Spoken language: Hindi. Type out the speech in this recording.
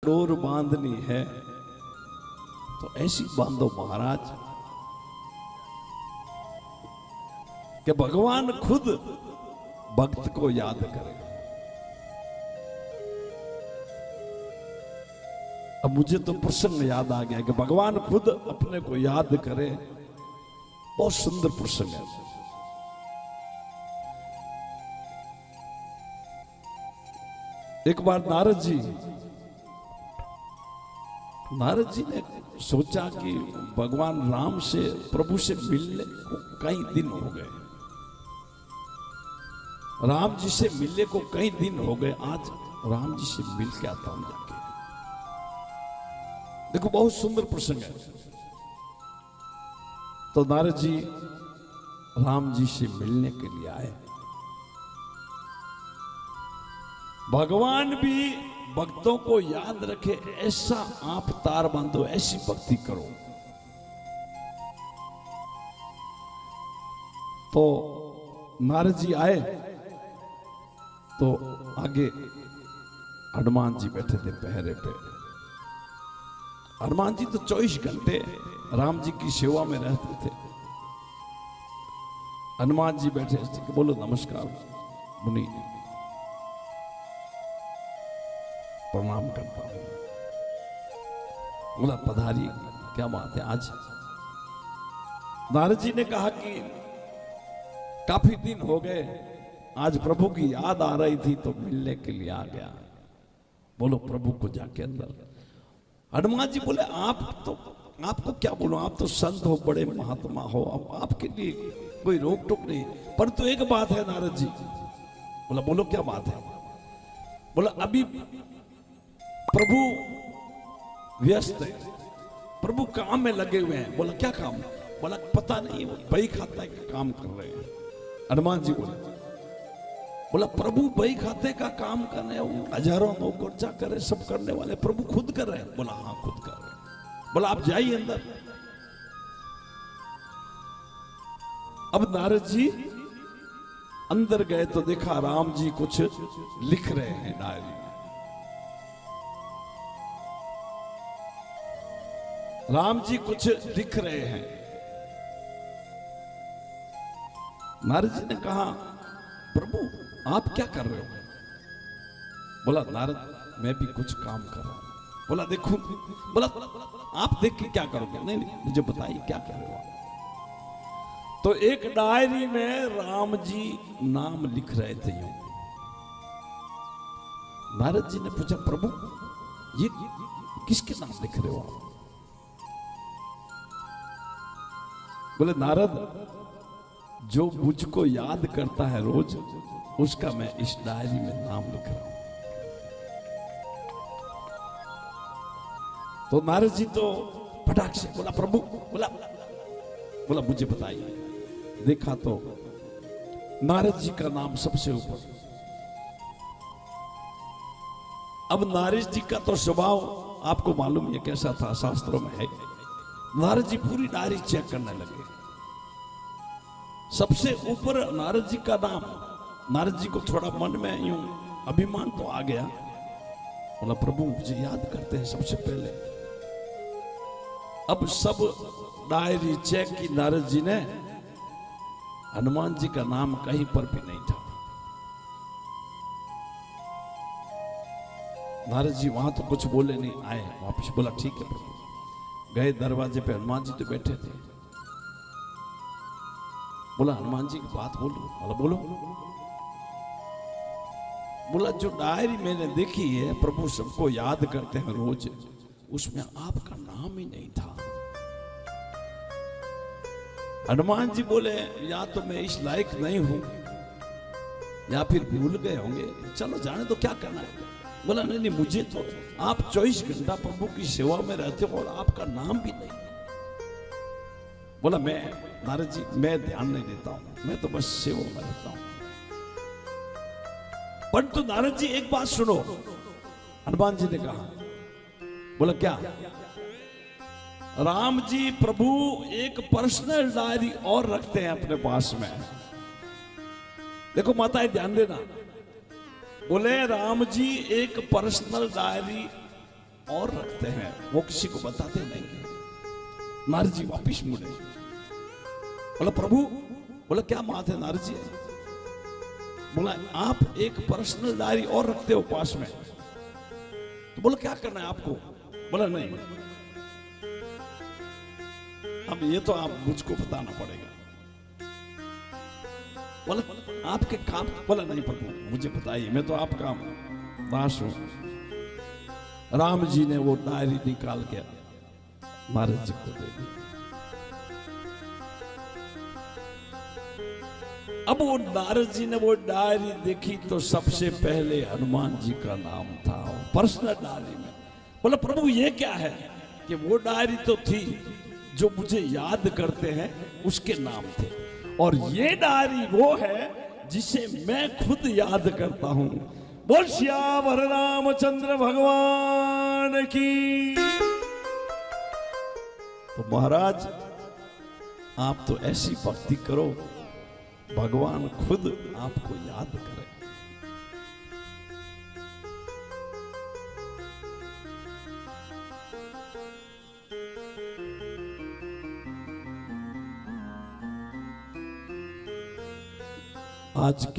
डोर बांधनी है तो ऐसी बांधो महाराज कि भगवान खुद भक्त को याद करे। अब मुझे तो प्रसंग याद आ गया कि भगवान खुद अपने को याद करे। बहुत सुंदर प्रसंग है। एक बार नारद जी ने सोचा कि भगवान राम से प्रभु से मिलने को कई दिन हो गए, राम जी से मिलने को कई दिन हो गए, आज राम जी से मिल के आता हूं जाके। देखो बहुत सुंदर प्रसंग है। तो नारद जी राम जी से मिलने के लिए आए। भगवान भी भक्तों को याद रखे ऐसा आप तार बांधो, ऐसी भक्ति करो। तो नारद जी आए तो आगे हनुमान जी बैठे थे पहरे पे। हनुमान जी तो 24 घंटे राम जी की सेवा में रहते थे। हनुमान जी बैठे थे, बोलो नमस्कार मुनि, प्रणाम करता हूं। बोला पधारी, क्या बात है आज। नारद जी ने कहा कि काफी दिन हो गए, आज प्रभु की याद आ रही थी तो मिलने के लिए आ गया। बोलो प्रभु को जाके अंदर। हनुमान जी बोले आपको क्या बोलो, आप तो संत हो, बड़े महात्मा हो, अब आपके लिए कोई रोक टोक नहीं। परंतु एक बात है नारद जी। बोला बोलो क्या बात है। बोला अभी प्रभु व्यस्त है, प्रभु काम में लगे हुए हैं। बोला क्या काम। बोला पता नहीं, बही खाते का काम कर रहे हैं। हनुमान जी बोला प्रभु बही खाते का काम कर रहे हैं, हजारों नौकर चाकर सब करने वाले, प्रभु खुद कर रहे हैं। बोला हाँ खुद कर रहे हैं। बोला आप जाइए अंदर। अब नारद जी अंदर गए तो देखा राम जी कुछ लिख रहे हैं डायरी में। राम जी कुछ लिख रहे हैं। नारद जी ने कहा प्रभु आप क्या कर रहे हो। बोला नारद मैं भी कुछ काम कर रहा हूं। बोला देखो। बोला आप देख के क्या करोगे। नहीं मुझे बताइए क्या कर रहे हो। तो एक डायरी में राम जी नाम लिख रहे थे यूं। नारद जी ने पूछा प्रभु ये किसके नाम लिख रहे हो आप। बोले नारद जो मुझको याद करता है रोज, उसका मैं इस डायरी में नाम लिख रहा हूं। तो नारद जी तो फटाक से बोला प्रभु। बोला मुझे बताइए। देखा तो नारद जी का नाम सबसे ऊपर। अब नारद जी का तो स्वभाव आपको मालूम है कैसा था, शास्त्रों में है। नारद जी पूरी डायरी चेक करने लगे। सबसे ऊपर नारद जी का नाम। नारद जी को थोड़ा मन में यूं अभिमान तो आ गया। बोला प्रभु मुझे याद करते हैं सबसे पहले। अब सब डायरी चेक की नारद जी ने, हनुमान जी का नाम कहीं पर भी नहीं था। नारद जी वहां तो कुछ बोले नहीं, आए वापस। बोला ठीक है प्रभु। गए दरवाजे पे, हनुमान जी तो बैठे थे। बोला हनुमान जी की बात बोलो। बोला बोलो। बोला जो डायरी मैंने देखी है प्रभु सबको याद करते हैं रोज, उसमें आपका नाम ही नहीं था। हनुमान जी बोले या तो मैं इस लायक नहीं हूं या फिर भूल गए होंगे, चलो जाने तो क्या करना है। बोला नहीं मुझे तो आप 24 घंटा प्रभु की सेवा में रहते हो और आपका नाम भी नहीं। बोला मैं नारद जी मैं ध्यान नहीं देता हूं, मैं तो बस सेवा में रहता हूं। परंतु नारद जी एक बात सुनो। हनुमान जी ने कहा। बोला क्या। राम जी प्रभु एक पर्सनल डायरी और रखते हैं अपने पास में। देखो माताएं ध्यान देना। बोले राम जी एक पर्सनल डायरी और रखते हैं, वो किसी को बताते नहीं। नारद जी वापिस मुड़े, बोला प्रभु, बोला क्या बात है नारद जी? बोला आप एक पर्सनल डायरी और रखते हो पास में। तो बोला क्या करना है आपको? बोला नहीं, अब ये तो आप मुझको बताना पड़ेगा। बोला आपके काम? बोला नहीं प्रभु मुझे बताइए, मैं तो आपका दास हूं। राम जी ने वो डायरी निकाल के महाराज जी को दे दी। अब वो नारद जी ने वो डायरी देखी तो सबसे पहले हनुमान जी का नाम था पर्सनल डायरी में। बोला प्रभु ये क्या है? कि वो डायरी तो थी जो मुझे याद करते हैं उसके नाम थे, और ये डायरी वो है जिसे मैं खुद याद करता हूं। बोल श्याम रामचंद्र भगवान की। तो महाराज आप तो ऐसी भक्ति करो, भगवान खुद आपको याद करे। आज के